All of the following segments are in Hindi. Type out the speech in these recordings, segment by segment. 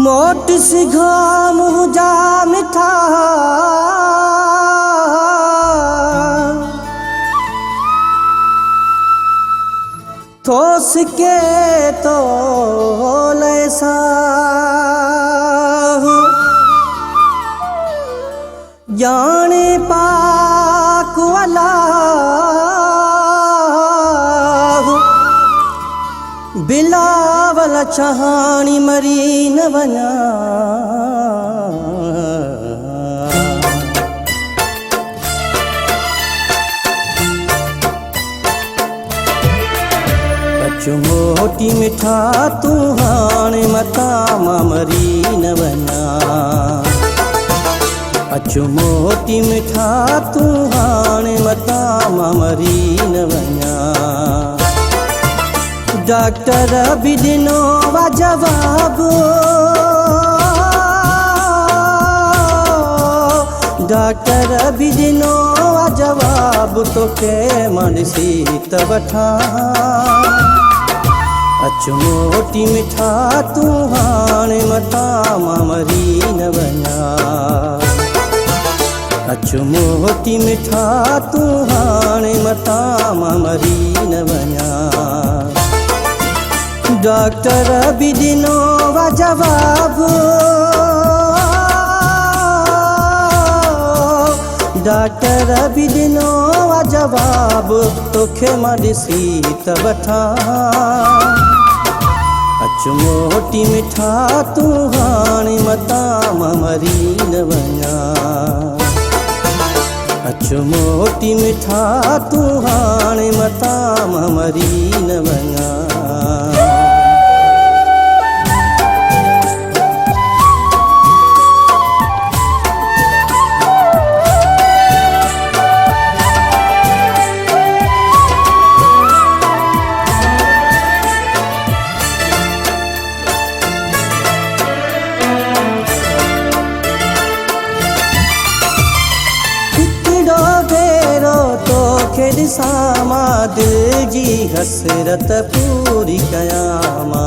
मोट सिघा मुझा मिठा थोस के तो लैसा जाने पाक वाला बिलावल चहानी मरी न वना अचु मोटी मिठा तू हाणे मता मरी न वना अचु मोटी मिठा तू हाणे मता मरी न वना डॉक्टर भी दिनो वा जवाब डॉक्टर भी दिनो वा जवाब तो के मनसी तवठा अचु मोटी मिठा तू हाणे मता मरी न वना अचु मोटी मिठा तू हाणे मता मरी न वना डॉक्टर भी दिनो वा जवाब डॉक्टर भी दिनो वा जवाब तोखे मडसी तवठा अचु मोटी मिठा तू हाणे मता मरी न वना अचु मोटी मिठा तू हाणे मता मरी न वना सामा दिल जी हसरत पूरी कयामा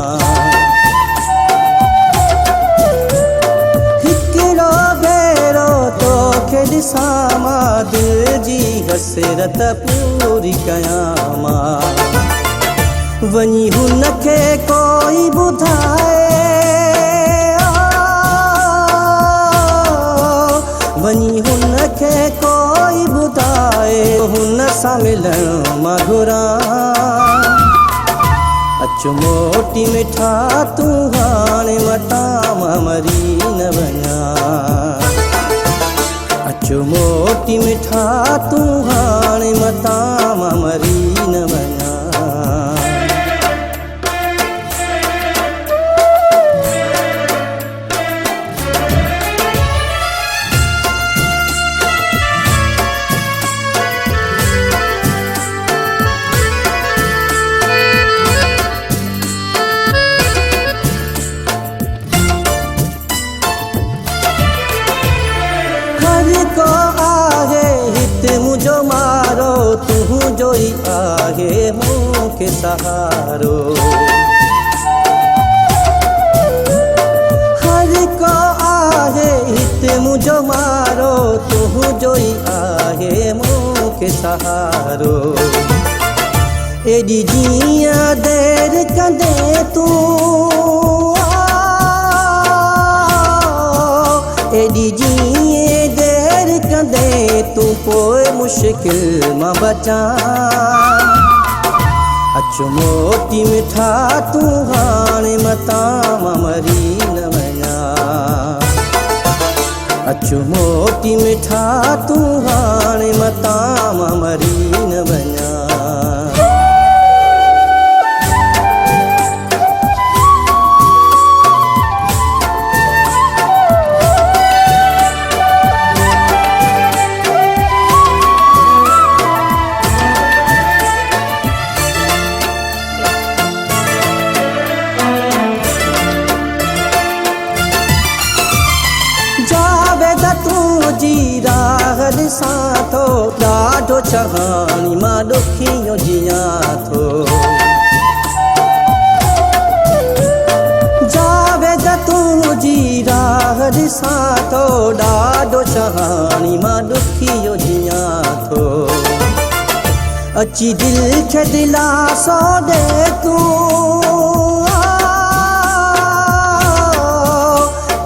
हिकड़ो भेरो तो खेल सामा दिल जी हसरत पूरी कयामा वनी हुन के कोई बुधाए वनी हुन के कोई बुधाए हुन सा मिलन मधुरा अचु मोटी मिठा तू हाणे मता मरी न वना अचु मोटी मिठा तू हाणे मता मरी न वना को आहे हित मुझो मारो तू जोई आहे मुँह के सहारो हर को आहे हित मुझो मारो तू जोई आहे मुँह के सहारो एडी जिया देर कदे तू एडी जिए दे तू कोई मुश्किल मां बचा अचु मोटी मिठा तू हाणे मता मरी न वना अचु मोटी मिठा तू हाणे मता मरी न वना जी राह ॾिसां थो ॾाढो चहाणी मां ॾुखियो जियां थो जावेद तूं जी ॾिसां थो ॾाढो चाहाणी मां ॾुखियो जियां थो अची दिलि खे दिलासो ॾे तूं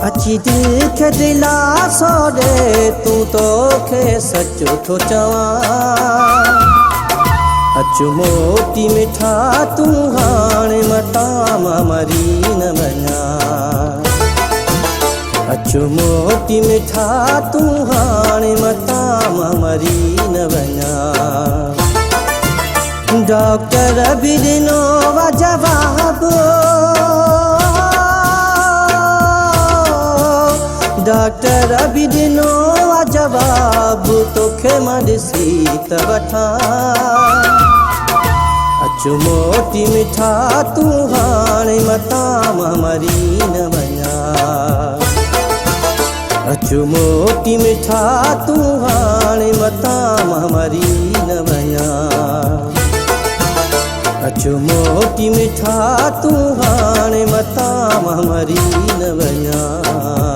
अची दिलि खे दिलासो ॾे तूं तोखे सचो थो चवां अच मोटी मिठा तूं हाणे मटां मां मरी न वञां अच मोटी मिठा तूं हाणे मटां मां मरी न वञां डॉक्टर बि ॾिनो वा जवाबु डॉक्टर बि ॾिनो वा जवाबु तोखे मां ॾिसी त वठां अच मोटी मिठा तूं हाणे मटां मां मरी न वञां अच मोटी मिठा तूं हाणे मटां मां मरी न वञां अच मोटी मिठा तूं हाणे मटां मां मरी न वञां